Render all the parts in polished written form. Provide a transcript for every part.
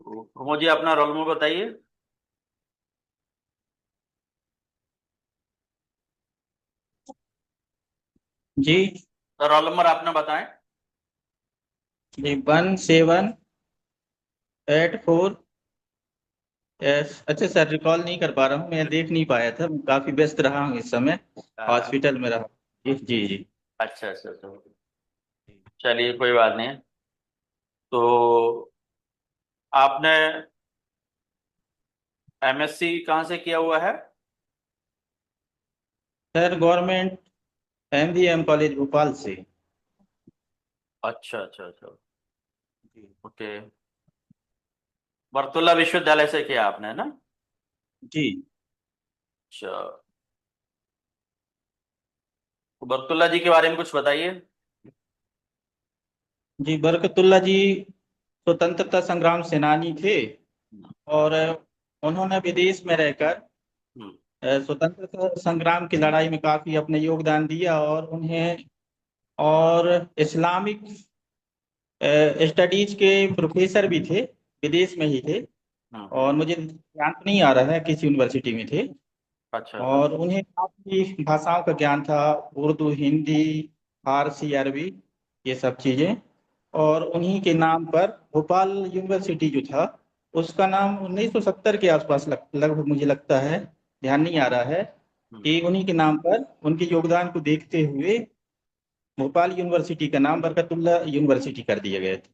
मुझे अपना roll number बताइए। जी। तो रोल नंबर आपने बताएं। जी 1784। यस, अच्छा सर, रिकॉल नहीं कर पा रहा हूँ, मैं देख नहीं पाया था, मैं काफी व्यस्त रहा हूँ इस समय। हाँ। हॉस्पिटल में रहा। जी जी जी। अच्छा अच्छा अच्छा। चलिए कोई बात नहीं। तो आपने एमएससी कहाँ से किया हुआ है? Sir government MVM college Bhopal से। अच्छा अच्छा अच्छा। जी ओके। बरतुल्ला विश्वविद्यालय से किया आपने, है ना? जी। अच्छा। तो बरतुल्ला जी के बारे में कुछ बताइए। जी बरकतुल्ला जी स्वतंत्रता संग्राम सेनानी थे। और उन्होंने विदेश में रहकर हम्म। स्वतंत्रता संग्राम की लड़ाई में काफी अपने योगदान दिया। और उन्हें और इस्लामिक स्टडीज के प्रोफेसर भी थे, विदेश में ही थे। हम्म। और मुझे ध्यान तो नहीं आ रहा है किस यूनिवर्सिटी में थे। अच्छा। और उन्हें काफी भाषाओं का ज्ञान था, उर्दू, हिंदी, फारसी, अरबी, ये सब चीजें। और उन्हीं के नाम पर भोपाल यूनिवर्सिटी जो था, उसका नाम 1970 के आसपास लगभग मुझे लगता है, ध्यान नहीं आ रहा है, हम्म। कि उन्हीं के नाम पर उनके योगदान को देखते हुए भोपाल यूनिवर्सिटी का नाम बरकतुल्ला यूनिवर्सिटी कर दिया गया था।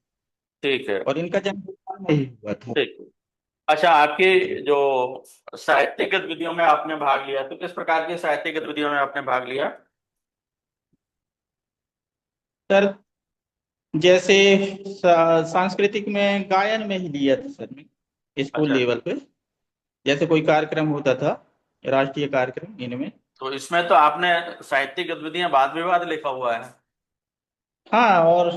ठीक है। और इनका जन्म भोपाल में ही हुआ था। ठीक है। अच्छा, आपकी जी जो साहित्यिक गतिविधियों में आपने भाग लिया, तो किस प्रकार की साहित्यिक गतिविधियों में आपने भाग लिया? सर, जैसे सांस्कृतिक में गायन में ही लिया था सर, मैं स्कूल अच्छा। लेवल पे। जैसे कोई कार्यक्रम होता था, राष्ट्रीय कार्यक्रम, इनमें। तो इसमें तो आपने साहित्यिक गतिविधियां वाद विवाद लिखा हुआ है। हाँ, और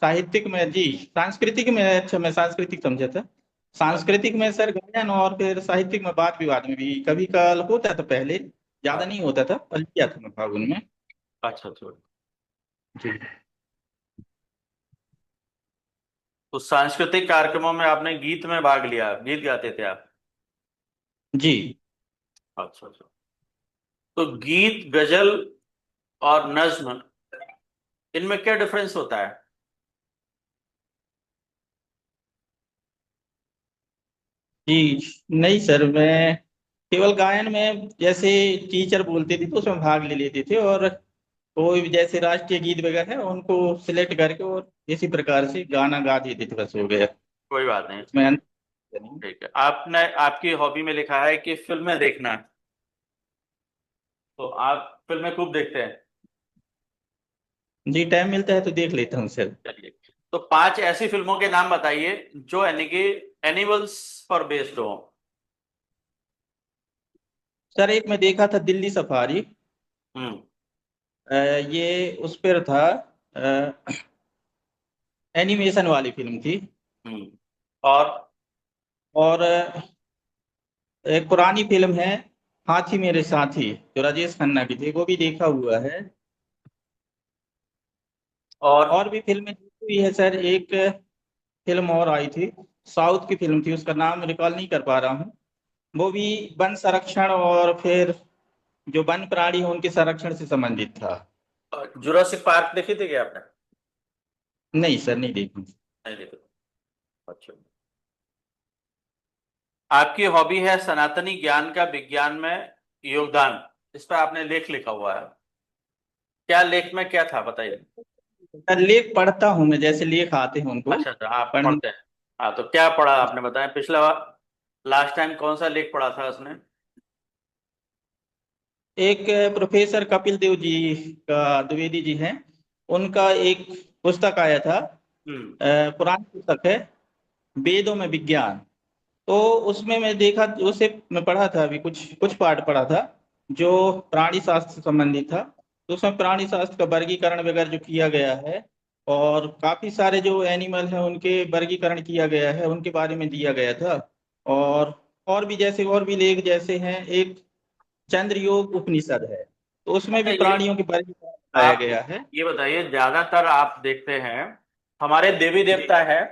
साहित्यिक में जी, सांस्कृतिक में, अच्छा मैं सांस्कृतिक समझा था। सांस्कृतिक में सर गायन, और फिर साहित्यिक में वाद विवाद में भी कभी कभार होता था पहले, ज्यादा अच्छा नहीं होता था, पर लिया था मैं भाग उनमें। अच्छा अच्छा। जी तो सांस्कृतिक कार्यक्रमों में आपने गीत में भाग लिया, गीत गाते थे आप? जी। अच्छा अच्छा। तो गीत, गजल और नज्म, इनमें क्या डिफरेंस होता है? जी नहीं सर, मैं केवल गायन में जैसे टीचर बोलते थे तो उसमें भाग ले लेते थे। और कोई भी जैसे राष्ट्रीय गीत वगैरह है उनको सिलेक्ट करके और इसी प्रकार से गाना गा देते थे, बस हो गया। कोई बात नहीं। उसमें अंतर नहीं। ठीक है। आपने आपकी हॉबी में लिखा है कि फिल्में देखना, तो आप फिल्में खूब देखते हैं। जी टाइम मिलता है तो देख लेता हूँ सर। चलिए। तो 5 ऐसी फिल्मों के नाम बताइए जो यानी कि एनिमल्स पर बेस्ड हो। सर एक मैं देखा था, दिल्ली सफारी। हम्म। ये उस पर था, एनिमेशन वाली फिल्म थी। हम्म। और? और एक पुरानी फिल्म है, हाथी मेरे साथी, जो राजेश खन्ना की थी, वो भी देखा हुआ है। और? और भी फिल्में देखी हुई है सर। एक फिल्म और आई थी, साउथ की फिल्म थी, उसका नाम रिकॉल नहीं कर पा रहा हूँ। वो भी वन संरक्षण और फिर जो वन प्राणी हैं उनके संरक्षण से संबंधित था। जुरासिक पार्क देखी थी क्या आपने? नहीं सर, नहीं देखी। नहीं देखी। अच्छा। आपकी हॉबी है सनातनी ज्ञान का विज्ञान में योगदान, इस पर आपने लेख लिखा हुआ है। क्या लेख में क्या था बताइए। सर लेख पढ़ता हूँ मैं, जैसे लेख आते हैं उनको अच्छा अच्छा, आप पढ़ने। पढ़ते हैं। हाँ, तो क्या पढ़ा आपने, बताएं। पिछला लास्ट टाइम कौन सा लेख पढ़ा था उसने? एक प्रोफेसर कपिल देव जी का, द्विवेदी जी हैं, उनका एक पुस्तक आया था। हम्म। पुरानी पुस्तक है, वेदों में विज्ञान। तो उसमें मैं देखा, उसे मैं पढ़ा था, अभी कुछ कुछ पार्ट पढ़ा था जो प्राणी शास्त्र से संबंधित था। तो उसमें प्राणी शास्त्र का वर्गीकरण वगैरह जो किया गया है, और काफी सारे जो एनिमल हैं उनके वर्गीकरण किया गया है, उनके बारे में दिया गया था। और भी जैसे और भी लेख जैसे हैं, एक चंद्रयोग उपनिषद है, तो उसमें अच्छा, भी ये प्राणियों के वर्गीकरण बताया आप गया है। ये बताइए, ज्यादातर आप देखते हैं हमारे देवी जी देवता है,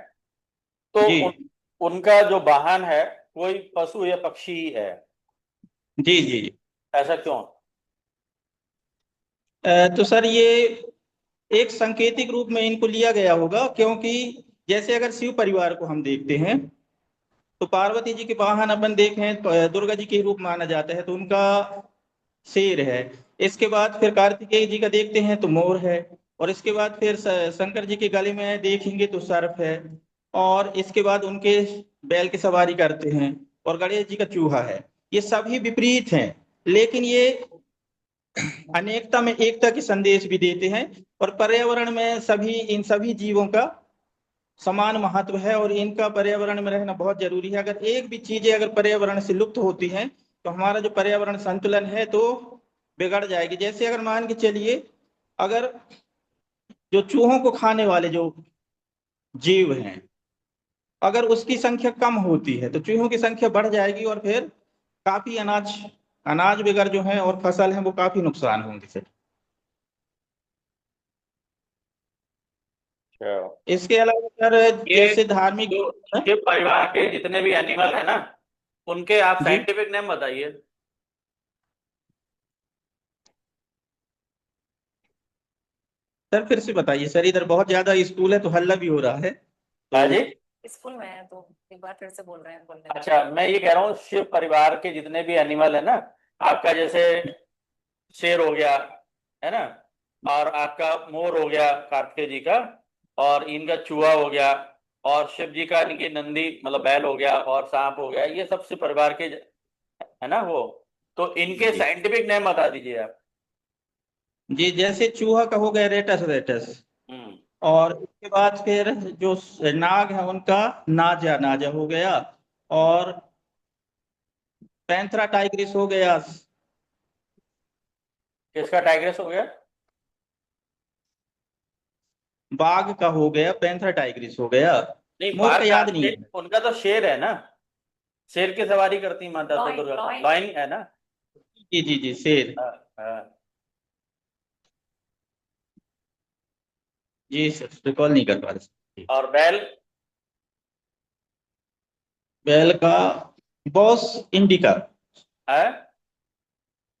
तो जी। उनका जो वाहन है कोई पशु या पक्षी ही है। जी जी। ऐसा क्यों? तो सर ये एक सांकेतिक रूप में इनको लिया गया होगा, क्योंकि जैसे अगर शिव परिवार को हम देखते हैं तो पार्वती जी के वाहन अपन देखें तो दुर्गा जी के रूप माना जाता है, तो उनका शेर है। इसके बाद फिर कार्तिकेय जी का देखते हैं तो मोर है। और इसके बाद फिर शंकर जी के गले में देखेंगे तो सर्प है। और इसके बाद उनके बैल की सवारी करते हैं। और गणेश जी का चूहा है। ये सभी विपरीत हैं, लेकिन ये अनेकता में एकता की संदेश भी देते हैं। और पर्यावरण में सभी इन सभी जीवों का समान महत्व है, और इनका पर्यावरण में रहना बहुत जरूरी है। अगर एक भी चीजें अगर पर्यावरण से लुप्त होती हैं तो हमारा जो पर्यावरण संतुलन है तो बिगड़ जाएगी। जैसे अगर मान के चलिए, अगर जो चूहों को खाने वाले जो जीव हैं, अगर उसकी संख्या कम होती है तो चूहों की संख्या बढ़ जाएगी, और फिर काफी अनाज अनाज वगैरह जो है और फसल है वो काफी नुकसान होंगे सर। अच्छा। इसके अलावा सर ये जैसे धार्मिक। जो शिव परिवार के जितने भी एनिमल है ना, उनके आप जी साइंटिफिक नेम बताइए। सर फिर से बताइए सर, इधर बहुत ज्यादा स्कूल है तो हल्ला भी हो रहा है हाँ तो। जी। स्कूल में है तो एक बार फिर से बोल रहे हैं बोलने में। अच्छा, मैं ये कह रहा हूँ शिव परिवार के जितने भी एनिमल है ना, आपका जैसे शेर हो गया, है ना, और आपका मोर हो गया कार्तिकेय जी का, और इनका चूहा हो गया, और शिव जी का इनके नंदी मतलब बैल हो गया, और सांप हो गया, ये सब शिव परिवार के है ना वो। तो इनके जी साइंटिफिक नेम बता दीजिए आप। जी, जैसे चूहा का हो गया रेटस रेटस। हम्म। और उसके बाद फिर जो नाग है उनका नाजा नाजा हो गया। और पैंथरा टाइग्रिस हो गया। किसका टाइग्रेस हो गया? बाघ का हो गया पैंथरा टाइग्रिस हो गया। नहीं, मोर बाघ का का याद नहीं है। उनका तो शेर है ना। शेर की सवारी करती माता तो लॉइन दुर्गा, लॉइन। लॉइन है ना। जी जी जी, शेर। हाँ, हाँ। जी सर, रिकॉल नहीं कर पा रहे। और बैल? बैल का बॉस इंडिका। है।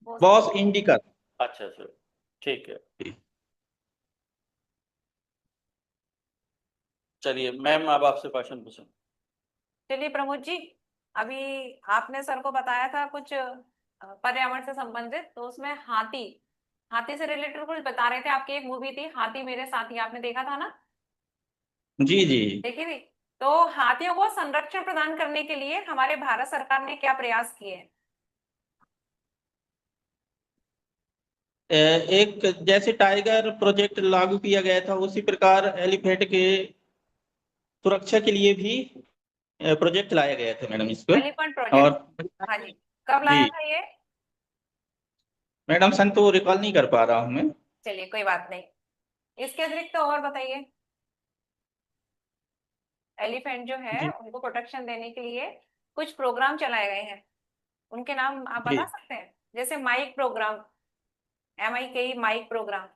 Boss indica. अच्छा अच्छा, ठीक है। चलिए मैम, अब आपसे क्वेश्चन पूछें। चलिए प्रमोद जी, अभी आपने सर को बताया था कुछ पर्यावरण से संबंधित, तो उसमें हाथी हाथी से रिलेटेड कुछ बता रहे थे। आपकी एक मूवी थी हाथी मेरे साथी, आपने देखा था ना? जी जी। देखी थी। तो हाथियों को संरक्षण प्रदान करने के लिए हमारे भारत सरकार ने क्या प्रयास किए हैं? एक जैसे टाइगर प्रोजेक्ट लागू किया गया था, उसी प्रकार एलिफेंट के सुरक्षा के लिए भी प्रोजेक्ट लाया गया था मैडम इस पर। Elephant project. और हाँ जी। कब जी लाया था ये? मैडम सन तो रिकॉल नहीं कर पा रहा हूँ मैं। चलिए कोई बात नहीं। इसके अतिरिक्त तो और बताइए। एलिफेंट जो है जी उनको प्रोटेक्शन देने के लिए कुछ प्रोग्राम चलाए गए हैं, उनके नाम आप बता जी सकते हैं? जैसे MIKE program, MIKE MIKE program,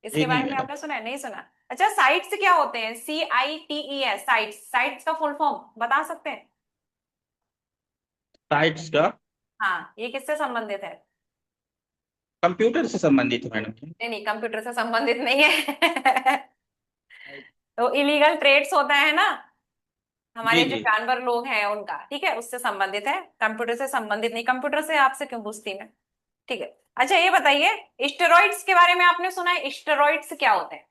जी इसके नहीं बारे में मैडम। आपने सुना है नहीं सुना? अच्छा, साइट्स क्या होते हैं? CITES, साइट्स, साइट्स का फुल फॉर्म बता सकते हैं? साइट्स का हाँ, ये किससे संबंधित है? कंप्यूटर से संबंधित है मैडम। नहीं नहीं, कंप्यूटर से संबंधित नहीं है। तो इलीगल ट्रेड्स होता है ना, जी हमारे जो जी। जानवर लोग हैं उनका, ठीक है, उससे संबंधित है। कंप्यूटर से संबंधित नहीं। कंप्यूटर से आपसे क्यों पूछती मैं? ठीक है। अच्छा ये बताइए, स्टेरॉइड्स के बारे में आपने सुना है? स्टेरॉइड्स क्या होते हैं?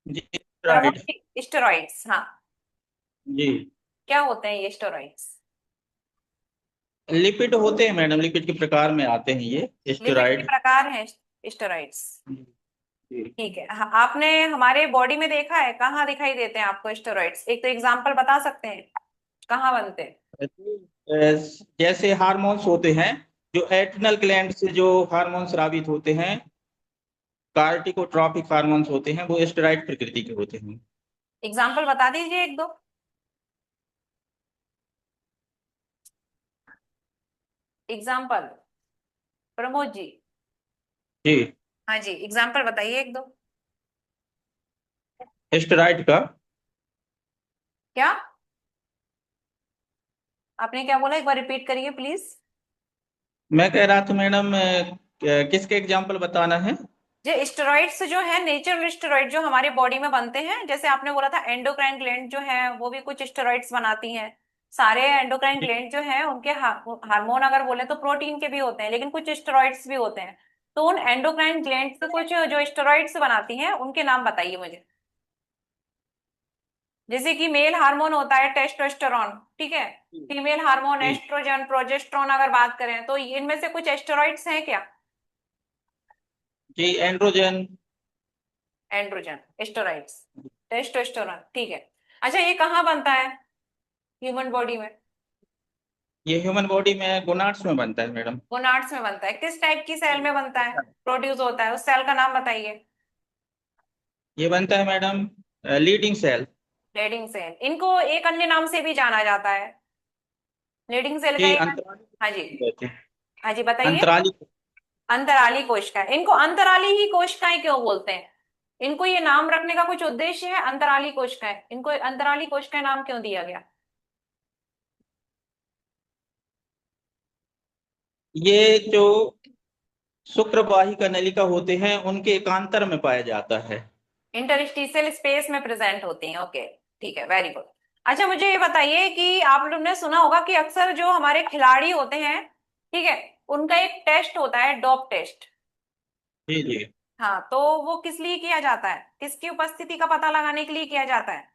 जी प्रमुख राइट। स्टेरॉइड्स, हाँ, जी क्या होते हैं ये स्टेरॉइड्स? लिपिड होते हैं मैडम, लिपिड के प्रकार में आते हैं ये लिपिड के स्टेरॉइड। प्रकार हैं स्टेरॉइड्स। जी ठीक है। आपने हमारे बॉडी में देखा है, कहाँ दिखाई देते हैं आपको स्टेरॉइड्स? एक तो एग्जांपल बता सकते हैं, कहाँ बनते हैं? जैसे हार्मोन्स होते हैं, जो एड्रिनल ग्लैंड से जो हार्मोन्स स्रावित होते हैं, कार्टिकोट्रोपिक हार्मोन्स होते हैं, वो स्टेरॉइड प्रकृति के होते हैं। एग्जाम्पल बता दीजिए एक दो। एग्जाम्पल, प्रमोद जी। जी हाँ जी, एग्जाम्पल बताइए एक दो। स्टेरॉइड का। क्या आपने क्या बोला, एक बार रिपीट करिए प्लीज। मैं कह रहा था मैडम, किसके एग्जाम्पल बताना है? जो स्टेरॉइड्स जो है, नेचुरल स्टेरॉइड जो हमारे बॉडी में बनते हैं, जैसे आपने बोला था एंडोक्राइन ग्लैंड जो है वो भी कुछ स्टेरॉइड्स बनाती हैं। सारे एंडोक्राइन ग्लैंड जो है उनके हार्मोन अगर बोले तो प्रोटीन के भी होते हैं, लेकिन कुछ स्टेरॉइड्स भी होते हैं। तो उन एंडोक्राइन ग्लैंड से कुछ जो स्टेरॉइड्स बनाती हैं उनके नाम बताइए मुझे। जैसे कि मेल हार्मोन होता है टेस्टोस्टेरोन, ठीक है। फीमेल हार्मोन जी एस्ट्रोजन प्रोजेस्टेरोन, अगर बात करें तो इनमें से कुछ स्टेरॉइड्स हैं क्या? जी, एंड्रोजन। एंड्रोजन स्टेरॉइड्स, टेस्टोस्टेरोन, ठीक है। अच्छा ये कहाँ बनता है ह्यूमन बॉडी में? ये ह्यूमन बॉडी में गोनाड्स में बनता है मैडम। गोनाड्स में बनता है। किस टाइप की सेल में बनता है, प्रोड्यूस होता है? उस सेल का नाम बताइए। ये बनता है madam leading cell. Leading cell. इनको एक अन्य नाम से भी जाना जाता है, लीडिंग सेल का जी, एक। अंतराली हाँ जी, कहते हैं। हाँ जी बताइए। अंतराली। अंतराली कोशिकाएं, इनको अंतराली ही कोशिकाएं क्यों बोलते हैं? इनको ये नाम रखने का कुछ उद्देश्य है? अंतराली कोशिकाएं, इनको अंतराली कोशिकाएं नाम क्यों दिया गया? ये जो शुक्रवाहिका नलिका होते हैं उनके एकांतर में पाया जाता है। इंटरस्टिशियल स्पेस में प्रेजेंट होती हैं, ओके, ठीक है, वेरी गुड। अच्छा मुझे ये बताइए कि आप लोग ने सुना होगा कि अक्सर जो हमारे खिलाड़ी होते हैं, ठीक है, उनका एक टेस्ट होता है डोप टेस्ट। जी जी। हाँ, तो वो किस लिए किया जाता है, किसकी उपस्थिति का पता लगाने के लिए किया जाता है?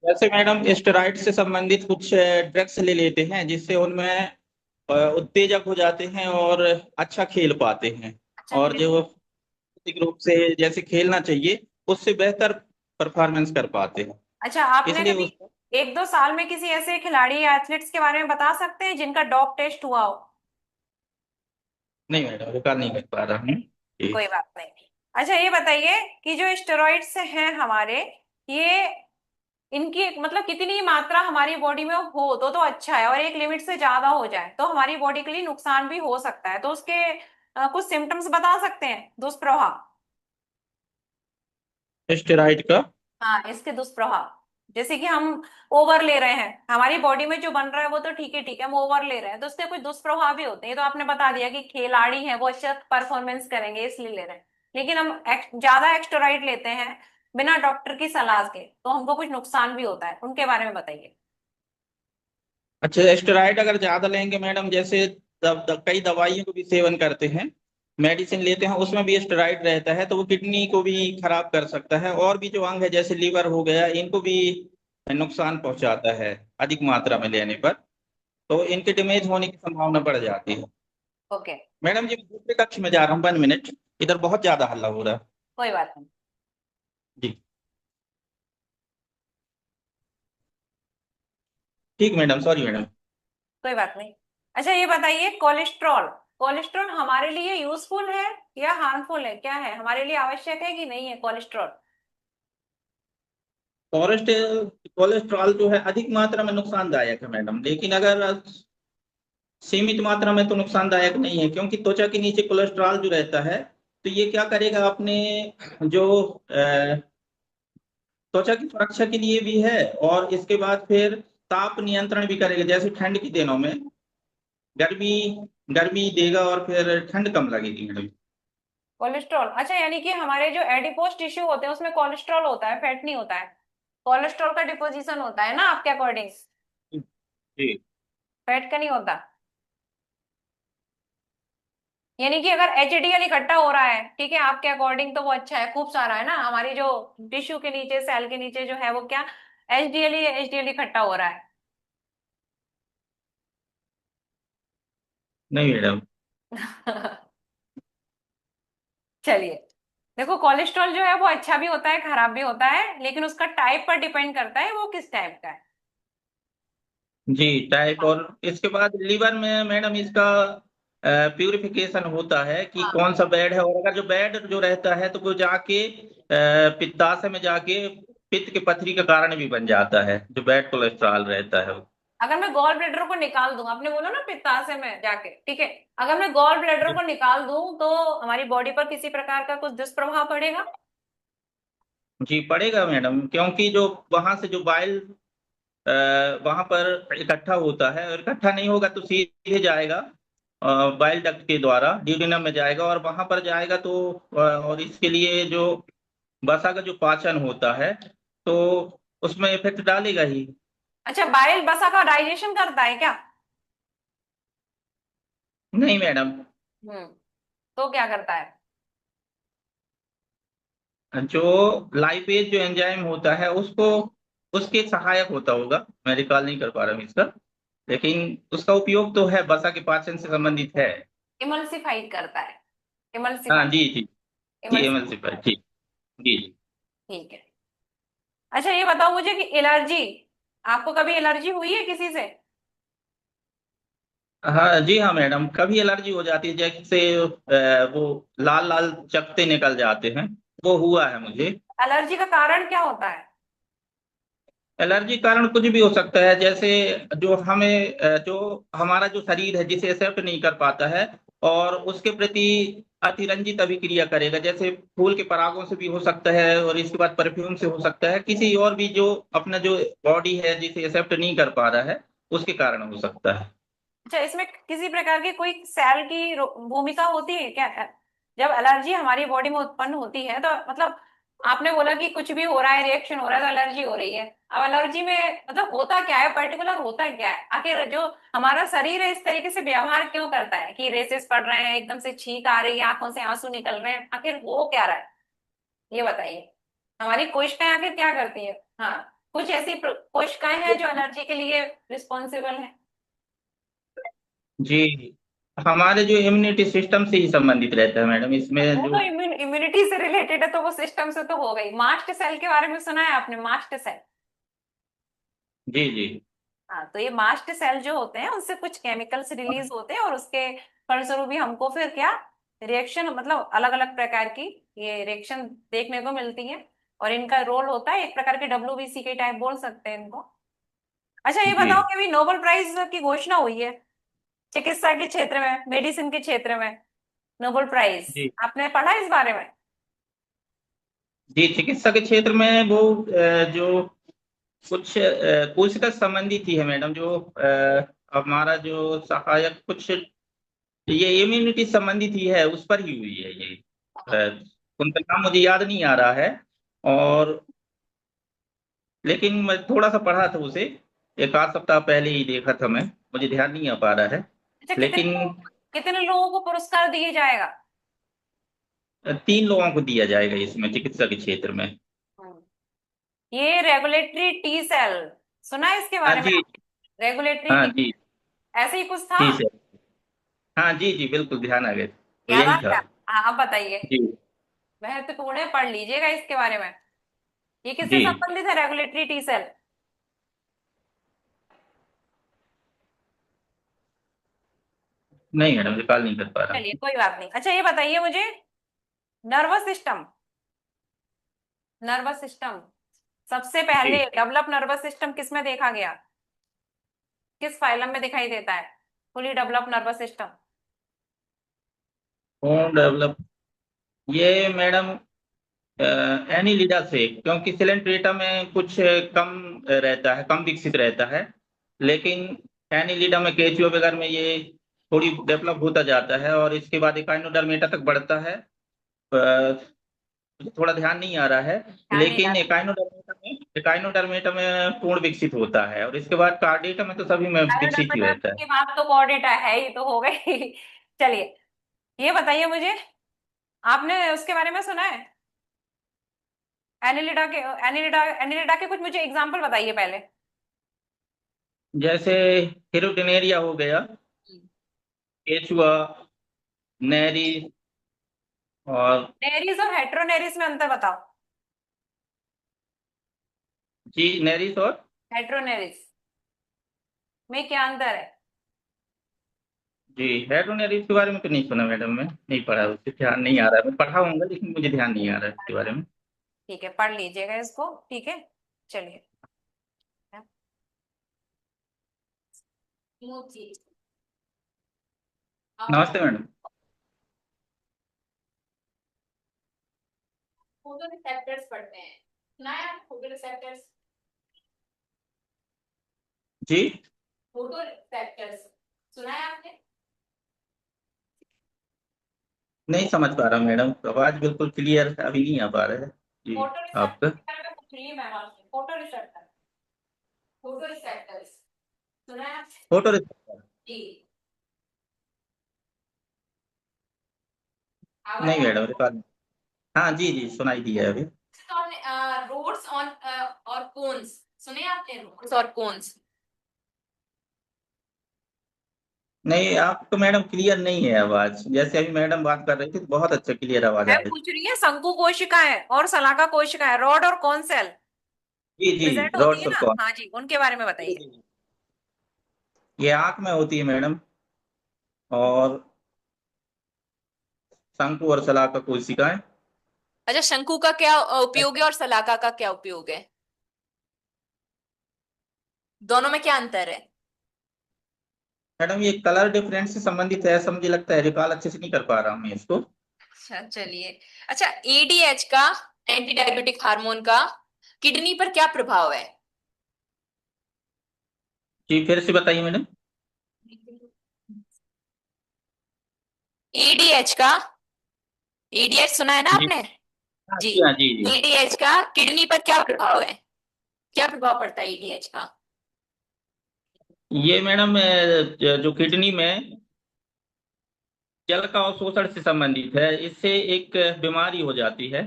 जैसे मैडम स्टेरॉइड से संबंधित कुछ ड्रग्स ले लेते हैं जिससे उनमें उत्तेजक हो जाते हैं और अच्छा खेल पाते हैं। अच्छा और जो भौतिक रूप से जैसे खेलना चाहिए उससे बेहतर परफॉर्मेंस कर पाते हैं। अच्छा आपने इसलिए कभी उसको। 1-2 साल में किसी ऐसे खिलाड़ी या एथलीट्स के बारे में बता सकते हैं जिनका डोप टेस्ट हुआ हो? नहीं मैडम, रिकॉर्ड नहीं कर पा रहा हूँ जी। कोई बात नहीं। अच्छा ये बताइए कि जो स्टेरॉइड्स हैं हमारे, ये इनकी मतलब कितनी मात्रा हमारी बॉडी में हो तो अच्छा है, और एक लिमिट से ज्यादा हो जाए तो हमारी बॉडी के लिए नुकसान भी हो सकता है, तो उसके कुछ सिम्टम्स बता सकते हैं, दुष्प्रभाव? स्टेरॉइड का। हाँ, इसके दुष्प्रभाव। जैसे कि हम ओवर ले रहे हैं, हमारी बॉडी में जो बन रहा है वो तो ठीक है, ठीक है, हम ओवर ले रहे हैं तो उसके कुछ दुष्प्रभाव भी होते हैं। ये तो आपने बता दिया कि खिलाड़ी हैं वो अच्छा परफॉर्मेंस करेंगे इसलिए ले रहे हैं, लेकिन हम ज्यादा एक्स्टेरॉइड लेते हैं बिना डॉक्टर की सलाह के तो हमको कुछ नुकसान भी होता है, उनके बारे में बताइए। अच्छा, स्टेरॉइड अगर ज्यादा लेंगे मैडम, जैसे कई दवाइयों को भी सेवन करते हैं, मेडिसिन लेते हैं, उसमें भी स्टेरॉइड रहता है तो वो किडनी को भी खराब कर सकता है और भी जो अंग है जैसे लीवर हो गया इनको भी नुकसान पहुंचाता है अधिक मात्रा में लेने पर। तो इनके डैमेज होने की संभावना बढ़ जाती है। ओके, मैडम जी, मैं दूसरे कक्ष में जा रहा हूँ, 1 मिनट। इधर बहुत ज्यादा हल्ला हो रहा है। कोई बात नहीं। जी। ठीक मैडम, सॉरी मैडम। कोई बात नहीं। अच्छा ये बताइए, कोलेस्ट्रॉल, कोलेस्ट्रॉल हमारे लिए यूजफुल है या हार्मफुल है, क्या है हमारे लिए आवश्यक है कि नहीं है कोलेस्ट्रॉल? फॉरेस्ट कोलेस्ट्रॉल जो है अधिक मात्रा में नुकसानदायक है मैडम, लेकिन अगर सीमित मात्रा में तो नुकसानदायक नहीं है, क्योंकि त्वचा के नीचे कोलेस्ट्रॉल जो रहता है तो ये क्या करेगा अपने जो त्वचा की सुरक्षा के लिए भी है, और इसके बाद फिर ताप नियंत्रण भी करेगा, जैसे ठंड के दिनों में गर्मी गर्मी देगा और फिर ठंड कम लगेगी मैडम। कोलेस्ट्रॉल, अच्छा यानी कि हमारे जो एडिपोज टिश्यू होते हैं उसमें कोलेस्ट्रॉल होता है, फैट नहीं होता है? कोलेस्ट्रॉल का डिपोजिशन होता है ना आपके अकॉर्डिंग, जी। फैट का नहीं होता? यानी कि अगर एचडीएल इकट्ठा हो रहा है, ठीक है, आपके अकॉर्डिंग तो वो अच्छा है, खूब सारा है ना, हमारी जो टिश्यू के नीचे सेल के नीचे जो है वो क्या, एचडीएल इकट्ठा हो रहा है? नहीं मैडम। चलिए, देखो कोलेस्ट्रॉल जो है वो अच्छा भी होता है खराब भी होता है, लेकिन उसका टाइप पर डिपेंड करता है वो किस टाइप का है। जी, टाइप। और इसके बाद लीवर में मैडम इसका प्यूरिफिकेशन होता है कि हाँ, कौन सा बेड है, और अगर जो बेड जो रहता है तो वो जाके पित्ताशय में जाके पित्त के पथरी का कारण भी बन जाता है, जो बैड कोलेस्ट्रॉल रहता है। अगर मैं गॉल ब्लैडर को निकाल दूं, आपने बोला ना पित्ताशय में जाके, ठीक है, अगर मैं गॉल ब्लैडर को निकाल दूं तो हमारी बॉडी पर किसी प्रकार का कुछ दुष्प्रभाव पड़ेगा? जी पड़ेगा मैडम, क्योंकि जो वहां से जो बाइल वहां पर इकट्ठा होता है, और इकट्ठा नहीं होगा तो सीधे जाएगा बाइल डक्ट के द्वारा ड्यूडेनम में जाएगा, और वहां पर जाएगा तो और इसके लिए जो वसा का जो पाचन होता है तो उसमें इफेक्ट डालेगा ही। अच्छा, बाइल बसा का डाइजेशन करता है क्या? नहीं मैडम, हम्म। तो क्या करता है? जो लाइपेज जो एंजाइम होता है उसको, उसके सहायक होता होगा, मैं रिकॉल नहीं कर पा रहा हूँ इसका, लेकिन उसका उपयोग तो है, वसा के पाचन से संबंधित है। इमल्सिफाइड करता है। हाँ इमल्सिफाइड। जी जी। जी इमल्सि एमएलसिफाई, ठीक। जी जी। ठीक है। अच्छा, ये बताओ मुझे कि एलर्जी, आपको कभी एलर्जी हुई है किसी से? हाँ जी, हाँ मैडम, कभी एलर्जी हो जाती है, जैसे वो लाल लाल चकते निकल जाते हैं, वो हुआ है मुझे। एलर्जी का कारण क्या होता है? एलर्जी कारण कुछ भी हो सकता है, जैसे जो हमें जो हमारा जो शरीर है जिसे एक्सेप्ट नहीं कर पाता है, और उसके प्रति अतिरंजित अभिक्रिया करेगा, जैसे फूल के परागों से भी हो सकता है, और इसके बाद परफ्यूम से हो सकता है, किसी और भी जो अपना जो बॉडी है जिसे एक्सेप्ट नहीं कर पा रहा है उसके कारण हो सकता है। अच्छा, इसमें किसी प्रकार की कोई सेल की भूमिका होती है क्या? जब एलर्जी हमारी बॉडी में उत्पन्न होती है तो मतलब, आपने बोला कि कुछ भी हो रहा है, रिएक्शन हो रहा है, तो एलर्जी हो रही है। अब एलर्जी में मतलब होता क्या है, पर्टिकुलर होता क्या है आखिर? जो हमारा शरीर है इस तरीके से व्यवहार क्यों करता है कि रेसेस पड़ रहे हैं, एकदम से छींक आ रही है, आंखों से आंसू निकल रहे हैं, आखिर हो क्या रहा है? ये बताइए। हमारी कोशिकाएं आखिर क्या करती है? हाँ, कुछ ऐसी कोशिकाएं हैं जो एलर्जी के लिए रिस्पॉन्सिबल है। जी, हमारे जो इम्यूनिटी सिस्टम से ही संबंधित रहता है मैडम, इसमें वो जो। तो इम्यूनिटी से रिलेटेड है, तो वो सिस्टम से तो हो गई। मास्ट सेल के बारे में सुना है आपने? Mast cell. जी जी। हाँ, तो ये मास्ट सेल जो होते हैं उनसे कुछ केमिकल्स रिलीज होते हैं, और उसके फलस्वरूप ही हमको फिर क्या रिएक्शन, मतलब अलग अलग प्रकार की ये रिएक्शन देखने को मिलती है। और इनका रोल होता है एक प्रकार के WBC के टाइप बोल सकते हैं इनको। अच्छा, ये जी बताओ कि अभी नोबेल प्राइज की घोषणा हुई है चिकित्सा के क्षेत्र में, मेडिसिन के क्षेत्र में। नोबेल प्राइज जी। आपने पढ़ा इस बारे में? जी, चिकित्सा के क्षेत्र में वो जो कुछ कोशिका संबंधित ही है मैडम, जो हमारा जो सहायक कुछ, ये इम्यूनिटी संबंधित ही है, उस पर ही हुई है ये। उनका नाम मुझे याद नहीं आ रहा है, और लेकिन मैं थोड़ा सा पढ़ा था उसे, एक आध सप्ताह पहले ही देखा था मैं, मुझे ध्यान नहीं आ पा रहा है। अच्छा, लेकिन कितने लोगों को पुरस्कार दिए जाएगा? 3 लोगों को दिया जाएगा इसमें, चिकित्सा के क्षेत्र में। हम्म। ये रेगुलेटरी टी सेल, सुना है इसके हाँ बारे में? जी। रेगुलेटरी हाँ टी, जी। ऐसे ही कुछ था। जी सर। हाँ जी जी, बिल्कुल ध्यान आ गया, तो याद आ यही था। गया? हाँ, आप बताइए। जी महत्वपूर्ण है, पढ़ लीजिएगा इसके बारे में। ये किससे जी। संबंधित है रेगुलेटरी टी सेल? नहीं मैडम, रिकॉल नहीं कर पा रहा चलिए हूँ। कोई बात नहीं। अच्छा, ये बताइए मुझे, नर्वस सिस्टम, नर्वस सिस्टम सबसे जी। पहले डेवलप नर्वस सिस्टम किस में देखा गया? किस फाइलम में दिखाई देता है फुली डेवलप नर्वस सिस्टम? कौन डेवलप, ये मैडम एनिलिडा से, क्योंकि सिलेंट्रेटा में कुछ कम रहता है, कम विकसित रहता है, लेकिन एनिलिडा में, केचुआ वगैरह में ये थोड़ी डेवलप होता जाता है, और इसके बाद एकाइनोडर्मेटा तक बढ़ता है। मुझे थोड़ा ध्यान नहीं आ रहा है, ध्यान नहीं लेकिन रहा। एकाइनोडर्मेटा में पूर्ण विकसित होता है, और इसके बाद कार्डेटा में तो सभी में विकसित ही रहता के बाद तो कोऑर्डिनेटर है ही, तो हो गई। चलिए, ये बताइए मुझे, आपने उसके बारे में सुना है एनिलिडा के? एनिलिडा के कुछ मुझे एग्जांपल बताइए पहले। है। जैसे हिरोटिनेरिया हो गया, केचुआ, नेरी, और नेरिस और हेट्रोनेरिस में अंतर बताओ। जी नेरिस और। हेट्रोनेरिस में क्या अंतर है? जी हेरोनेरिस के बारे में तो नहीं सुना मैडम, मैं नहीं पढ़ा, उससे ध्यान नहीं आ रहा है, मैं पढ़ा होऊंगा लेकिन मुझे ध्यान नहीं आ रहा है इसके बारे में। ठीक है, पढ़ लीजिएगा इसको, ठीक है। चलिए। नमस्ते मैडम। फोटो रिसेप्टर्स पढ़ते हैं। सुना है आपने फोटो रिसेप्टर्स? जी फोटो रिसेप्टर्स सुना है आपने? नहीं समझ पा रहा मैडम, आवाज बिल्कुल क्लियर अभी नहीं आ पा रहा है जी फोटो रिसेप्टर आपका। के बारे में पूछ रही है मैम आपसे। फोटो रिसेप्टर, फोटो रिसेप्टर्स सुना है आपने? Photo receptor? जी, आवाज नहीं आ मैडम रिकॉर्ड। हाँ जी जी सुनाई दिया है अभी। रोड्स ऑन और कोन्स सुने आपने? रोड्स और कोन्स। नहीं आपको मैडम क्लियर नहीं है आवाज, जैसे अभी मैडम बात कर रही थी तो बहुत अच्छा क्लियर आवाज आ मैम रही पूछ रही है शंकु कोशिकाएं और शलाका कोशिकाएं, रॉड और कौन सेल थी। जी प्रेजेंट जी होती रॉड है ना, सरकॉन। हाँ जी, उनके बारे में जी बताइए। जी ये आंख में होती है मैडम, और शंकु और शलाका कोशिकाएं। अच्छा, शंकु का क्या उपयोग है और शलाका का क्या उपयोग है? दोनों में क्या अंतर है? मैडम ये कलर डिफरेंस से संबंधित है, ऐसा मुझे लगता है, रिकॉल अच्छे से नहीं कर पा रहा हूँ मैं इसको। अच्छा चलिए। अच्छा, एडीएच का, एंटी डायबिटिक हार्मोन का, किडनी पर क्या प्रभाव है? जी फिर से बताइए मैडम। एडीएच का, एडीएच सुना है ना जी आपने? हाँ जी, जी हाँ जी जी। एडीएच का किडनी पर क्या प्रभाव है? क्या प्रभाव पड़ता है एडीएच का? ये मैडम जो किडनी में जल का अवशोषण से संबंधित है, इससे एक बीमारी हो जाती है,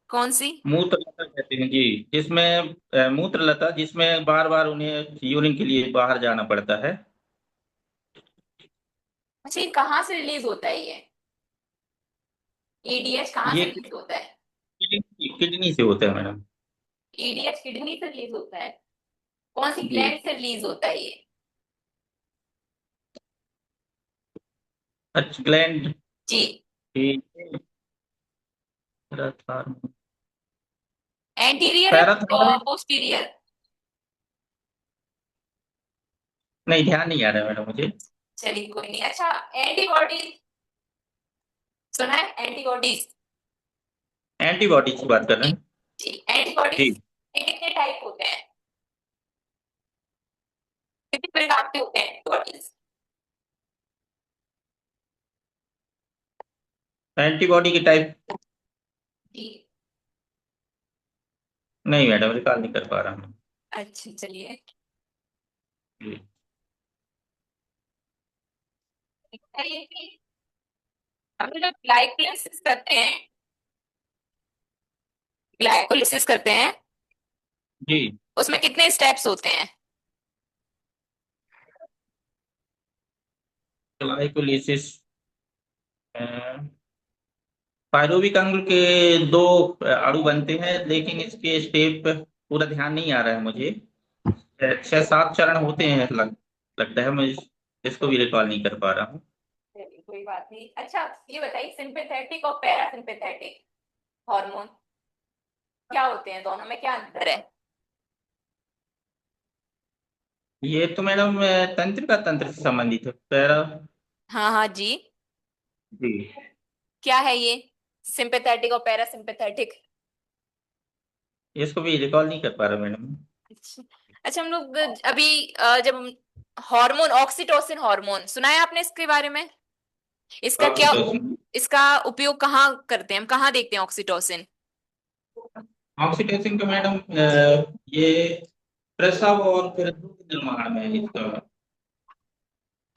कौन सी? मूत्रलता कहते हैं जी। जिसमें मूत्रलता, जिसमें बार बार उन्हें यूरिन के लिए बाहर जाना पड़ता है। अच्छा, ये कहाँ से रिलीज होता है ये? एडीएच कहाँ से ये रिलीज होता है? किडनी से होता है मैडम। एडीएच किडनी से रिलीज होता है? कौन सी जी ग्लैंड से रिलीज होता है ये? अच्छा ग्लैंड जी, एंटीरियर है पैराथायरॉयड। पोस्टीरियर? नहीं ध्यान नहीं आ रहा है मैडम मुझे। चलिए कोई नहीं। अच्छा, एंटीबॉडीज सुना है? एंटीबॉडीज, एंटीबॉडी की बात कर रहे हैं। जी, एंटीबॉडीज जी के कितने टाइप होते हैं? कितने प्रकार के होते हैं एंटीबॉडीज? एंटीबॉडी की टाइप? जी, नहीं मैडम रिकॉल नहीं कर पा रहा हूँ। अच्छा चलिए। जी बताइए कि हम जब ग्लाइकोलिसिस करते हैं, ग्लाइकोलिसिस करते हैं, जी उसमें कितने स्टेप्स होते हैं? ग्लाइकोलिसिस, पायरुविक अम्ल के दो अणु बनते हैं, लेकिन इसके स्टेप पूरा ध्यान नहीं आ रहा है मुझे। 6-7 चरण होते हैं लगता है मुझे, इसको भी रिकॉल नहीं कर पा रहा हूँ। चलिए कोई बात नहीं। अच्छा, ये बताइए सिंपैथेटिक और पैरासिम्पैथेटिक हार्मोन क्या होते हैं, दोनों में क्या अंतर है? ये तो मैडम तंत्रिका तंत्र से संबंधित है, पैरा। हाँ हाँ जी, जी क्या है ये सिंपैथेटिक और पैरासिम्पैथेटिक? इसको भी रिकॉल नहीं कर पा रहा मैडम। अच्छा, अच्छा, हम लोग अभी जब हार्मोन ऑक्सीटोसिन हार्मोन सुना है आपने इसके बारे में? इसका क्या, ऑक्सीटोसिन। इसका उपयोग कहाँ करते हैं, हम कहाँ देखते हैं ऑक्सीटोसिन? ऑक्सीटोसिन का मैडम ये प्रसव और फिर दुग्ध निर्माण में इसका।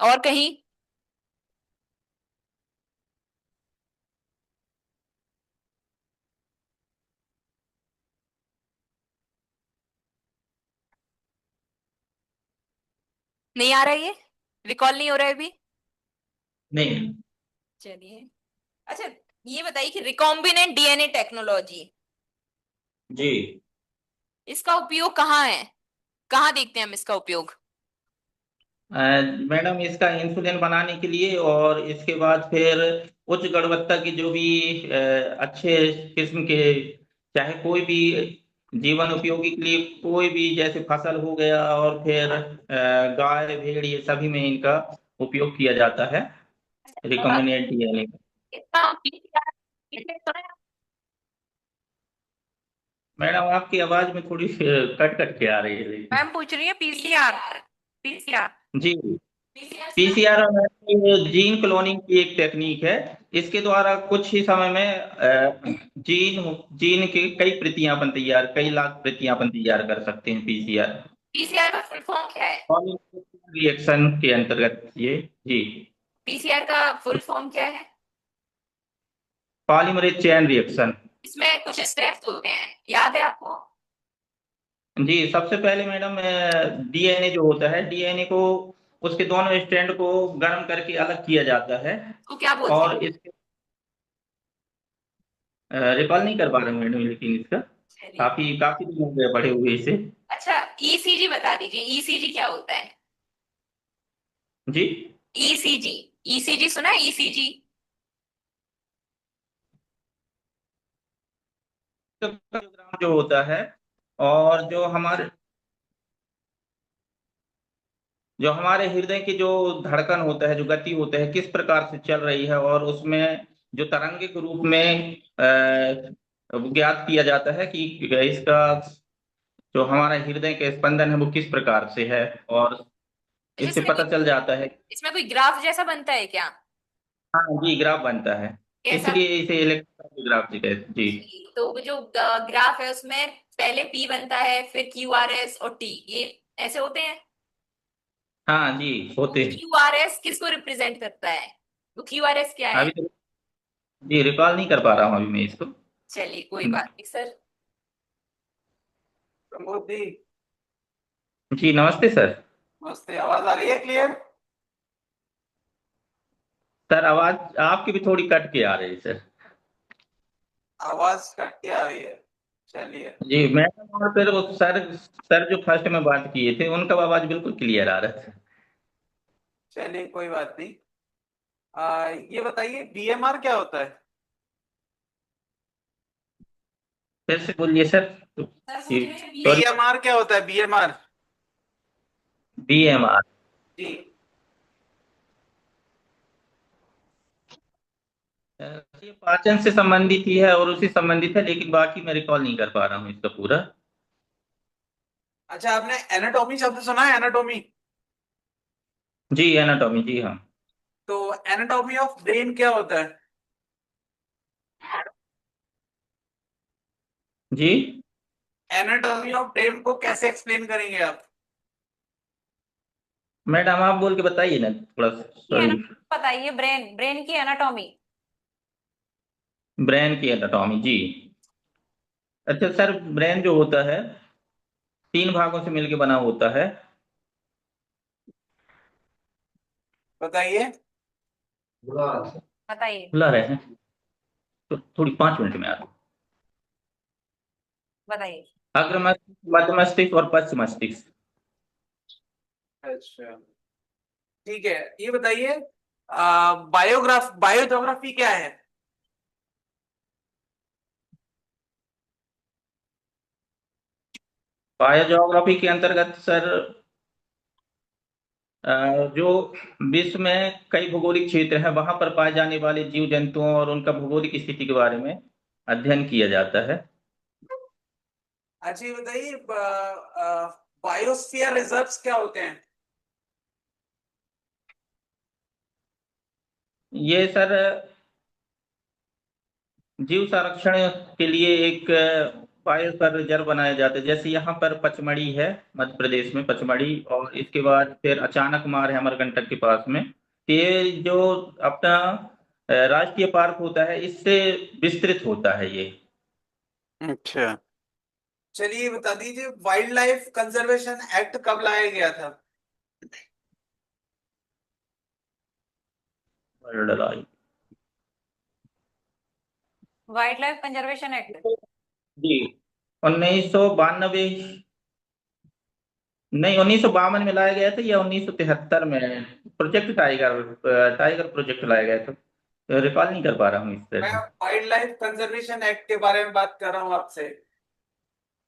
और कहीं? नहीं आ रहा है ये, रिकॉल नहीं हो रहा है अभी? नहीं। चलिए। अच्छा, ये बताइए कि रिकॉम्बिनेंट डीएनए टेक्नोलॉजी, जी इसका उपयोग कहाँ है, कहाँ देखते हैं हम इसका उपयोग? अ, मैडम इसका इंसुलिन बनाने के लिए, और इसके बाद फिर उच्च गुणवत्ता की जो भी अच्छे किस्म के, चाहे कोई भी जीवन उपयोगी के लिए कोई भी, जैसे फसल हो गया, और फिर गाय भेड़, ये सभी में इनका उपयोग किया जाता है, रिकॉम्बिनेंट डीएनए। इसका PTR कितने सुना है? मैडम आपकी आवाज में थोड़ी कट कट के आ रही है लेकिन। मैम पूछ रही है पीसीआर। पीसीआर। जी। पीसीआर सुना? पीसीआर जीन क्लोनिंग की एक टेक्निक है। इसके द्वारा कुछ ही समय में जीन जीन की कई प्रतियां अपन तैयार, कई लाख प्रतियां अपन तैयार कर सकते हैं पीसीआर। पीसीआर का फुल फॉर्म क्या है? रिएक्शन के अंतर्गत ये। जी। पीसीआर का फुल फॉर्म क्या है? Polymerase chain reaction. इसमें कुछ स्टेप्स होते हैं, याद है आपको? जी, सबसे पहले मैडम डीएनए जो होता है, डीएनए को उसके दोनों स्ट्रैंड को गर्म करके अलग किया जाता है। तो क्या बोलते हैं? और इसके रिकॉल नहीं कर पा रहे मैडम लेकिन इसका चलिए। काफी काफी दिन हो गए पढ़े हुए इसे। अच्छा, ईसीजी बता दीजिए, ईसीजी क्या होता है? जी। ईसीजी। ईसीजी सुना है? ईसीजी। तो कार्डियोग्राम जो होता है, और जो हमारे हृदय की जो धड़कन होता है, जो गति होता है, किस प्रकार से चल रही है, और उसमें जो तरंगे के रूप में ज्ञात किया जाता है कि इसका जो हमारा हृदय के स्पंदन है वो किस प्रकार से है, और अच्छा, इससे पता चल जाता है। इसमें कोई ग्राफ जैसा बनता है क्या? हाँ जी, ग्राफ बनता है। कैसा? इसलिए इसे इलेक्ट्रोग्राफ जी कहते जी। तो वो जो ग्राफ है उसमें पहले पी बनता है, फिर क्यू आर एस और टी, ये ऐसे होते हैं। हाँ जी, होते हैं। क्यू आर एस किसको रिप्रेजेंट करता है? तो क्यू आर एस क्या है? अभी तो जी रिकॉल नहीं कर पा रहा हूँ अभी मैं इसको। चलिए कोई बात नहीं सर। प्रमोद जी, जी नमस्ते सर। नमस्ते। आवाज आ रही है क्लियर? सर आवाज आपकी भी थोड़ी कट के आ रही है सर। आवाज कट के आ रही है। चलिए। जी मैडम, और फिर वो सर सर जो फर्स्ट में बात किए थे उनका आवाज बिल्कुल क्लियर आ रहा था। चलिए कोई बात नहीं। ये बताइए बीएमआर क्या होता है? फिर से बोलिए सर। सर जी। पूछ रहे हैं सॉरी। बीएमआर क्या होता है? बीएमआर। बीएमआर। जी। ये पाचन से संबंधित ही है और उसी संबंधित है, लेकिन बाकी मैं रिकॉल नहीं कर पा रहा हूँ इसका पूरा। अच्छा, आपने एनाटॉमी शब्द सुना है? एनाटॉमी। जी एनाटॉमी, जी हाँ। तो एनाटॉमी ऑफ ब्रेन क्या होता है? जी एनाटॉमी ऑफ ब्रेन को कैसे एक्सप्लेन करेंगे आप? मैडम आप बोल के बताइए ना थोड़ा। सॉरी। बताइए, ब्रेन ब्रेन की एनाटॉमी। ब्रेन की एनाटॉमी जी। अच्छा सर, ब्रेन जो होता है 3 भागों से मिलकर बना होता है। बताइए। बताइए। बुला रहे हैं तो थोड़ी 5 मिनट में आ रहा हूँ। बताइए। अग्र मस्तिष्क, मध्य मस्तिष्क और पश्च मस्तिष्क। अच्छा, ठीक है। ये बताइए बायोजोग्राफी क्या है? बायोज्योग्राफी के अंतर्गत सर जो विश्व में कई भौगोलिक क्षेत्र हैं वहां पर पाए जाने वाले जीव जंतुओं और उनका भौगोलिक स्थिति के बारे में अध्ययन किया जाता है। अच्छा, ये बताइए बायोस्फीयर रिजर्व्स क्या होते हैं? ये सर जीव संरक्षण के लिए एक बायोस्फीयर रिजर्व बनाया जाता है। जैसे यहाँ पर पचमढ़ी है, मध्य प्रदेश में पचमढ़ी, और इसके बाद फिर अचानक मार है अमरकंटक के पास में। तो ये जो अपना राष्ट्रीय पार्क होता है इससे विस्तृत होता है ये। अच्छा, चलिए बता दीजिए वाइल्ड लाइफ कंजर्वेशन एक्ट कब लाया गया था? Wildlife conservation act. जी 1992, नहीं 1952 में लाया गया था या 1973 में। प्रोजेक्ट टाइगर, टाइगर प्रोजेक्ट लाया गया था। रिकॉल नहीं कर पा रहा हूँ इस मैं तरह। वाइल्ड लाइफ कंजर्वेशन एक्ट के बारे में बात कर रहा हूँ आपसे।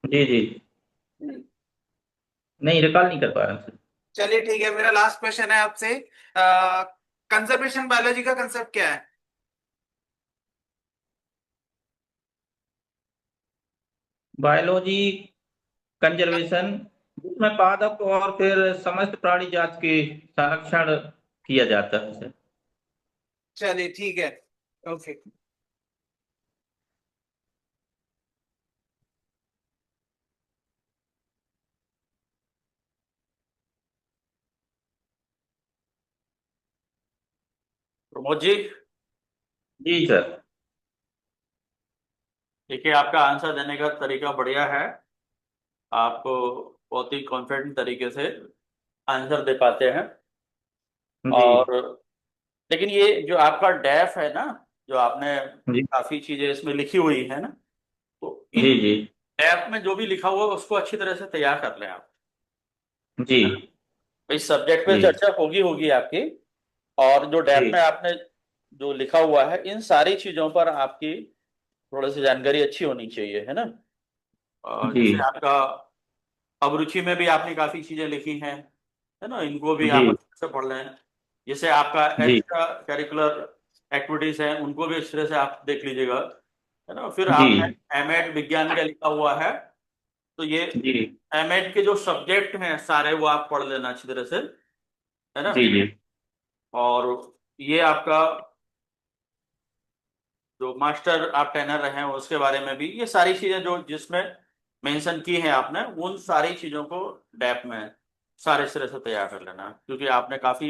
जी जी। हम्म, नहीं रिकॉल नहीं कर पा रहा हूँ। चलिए ठीक है। मेरा लास्ट क्वेश्चन है आपसे। कंजर्वेशन बायोलॉजी का कंसेप्ट क्या है? बायोलॉजी कंजर्वेशन, जिसमें पादप और फिर समस्त प्राणी जात के संरक्षण किया जाता है सर। चलिए ठीक है, ओके। प्रमोद जी, जी सर। देखिए आपका आंसर देने का तरीका बढ़िया है। आपको बहुत ही कॉन्फिडेंट तरीके से आंसर दे पाते हैं। जी और लेकिन ये जो आपका डैफ है ना, जो आपने जी काफी चीजें इसमें लिखी हुई है ना, तो इन जी जी डैफ में जो भी लिखा हुआ है उसको अच्छी तरह से तैयार कर लें आप। जी इस सब्जेक्ट पे जी चर्चा होगी होगी आपकी, और जो डैफ जी में आपने जो लिखा हुआ है इन सारी चीजों पर आपकी थोड़ी सी जानकारी अच्छी होनी चाहिए, है ना। जी जैसे आपका अभिरुचि में भी आपने काफी चीजें लिखी हैं, है ना, इनको भी जी आप अच्छे से पढ़ लें। जैसे आपका जी एक्स्ट्रा करिकुलर एक्टिविटीज हैं उनको भी इस तरह से आप देख लीजिएगा, है ना। फिर जी आपने एमएड विज्ञान का लिखा हुआ है, तो ये जी एमएड के जो सब्जेक्ट हैं सारे वो आप पढ़ लेना अच्छी तरह से, है ना। जी जी और ये आपका जो मास्टर आप ट्रेनर रहे हैं उसके बारे में भी ये सारी चीजें जो जिसमें मेंशन की हैं आपने, उन सारी चीजों को डैप में सारे सिरे से तैयार कर लेना, क्योंकि आपने काफी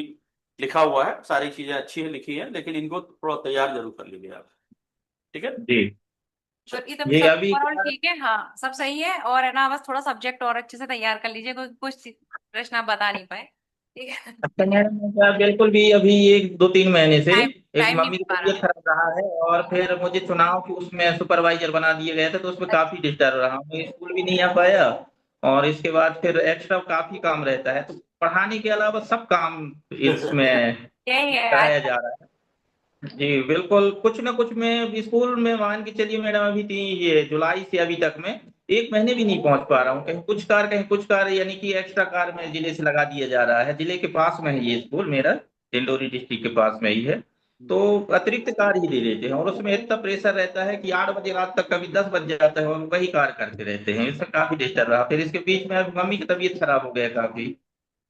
लिखा हुआ है, सारी चीजें अच्छी है लिखी है, लेकिन इनको थोड़ा तैयार जरूर कर लीजिए आप। ठीक है। जी तो ये तो ये सब अभी ओवरऑल क्या। ठीक है, हाँ सब सही है। और है ना, बस थोड़ा सब्जेक्ट और अच्छे से तैयार कर लीजिए, कुछ प्रश्न आप बता नहीं पाए, ठीक है। अच्छा मैडम, मैं क्या बिल्कुल भी अभी 1 2 3 महीने से टाइम एक टाइम नहीं मम्मी मिल की पा रहा। तबीयत खराब रहा है, और फिर मुझे चुनाव की उसमें सुपरवाइजर बना दिए गए थे, तो उसमें काफी डिस्टर्ब रहा हूँ, स्कूल भी नहीं आ पाया। और इसके बाद फिर एक्स्ट्रा काफी काम रहता है, तो पढ़ाने के अलावा सब काम इसमें यही है आज। कराया जा रहा है। जी बिल्कुल, कुछ ना कुछ मैं स्कूल में मान के चलिए मैडम, अभी ये जुलाई से अभी तक में 1 महीने भी नहीं पहुंच पा रहा हूँ, कहीं कुछ कार कहीं कुछ कार, यानी कि एक्स्ट्रा कार में जिले से लगा दिया जा रहा है। जिले के पास में है ये स्कूल मेरा, डिंडोरी डिस्ट्रिक्ट के पास में ही है। तो अतिरिक्त कार ही दे देते हैं, और उसमें इतना प्रेशर रहता है कि 8 बजे रात तक, कभी 10 बज जाता है, और वही कार करते रहते हैं। इससे काफी डिस्टर्ब रहा। फिर इसके बीच में अभी मम्मी की तबीयत खराब हो गया काफी,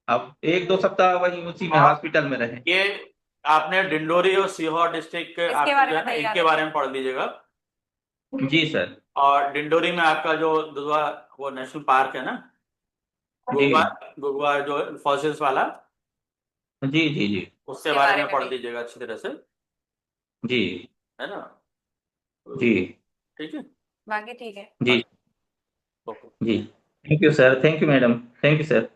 अब 1 2 सप्ताह वही उसी में और हॉस्पिटल में रहे। ये आपने डिंडोरी और सीहोर डिस्ट्रिक्ट के इसके आपके बारे जो में है ना तैयार इनके है। बारे में पढ़ लीजिएगा। जी सर। और डिंडोरी में आपका जो दुधवा वो नेशनल पार्क है ना, जी गुगवा, गुगवा जो फॉसिल्स वाला, जी जी जी उसके के बारे बारे में में पढ़ भी। लीजिएगा अच्छी तरह से, जी है ना। जी ठीक है। बाकी ठीक है। जी ओके। जी। Thank you sir, thank you madam, thank you sir.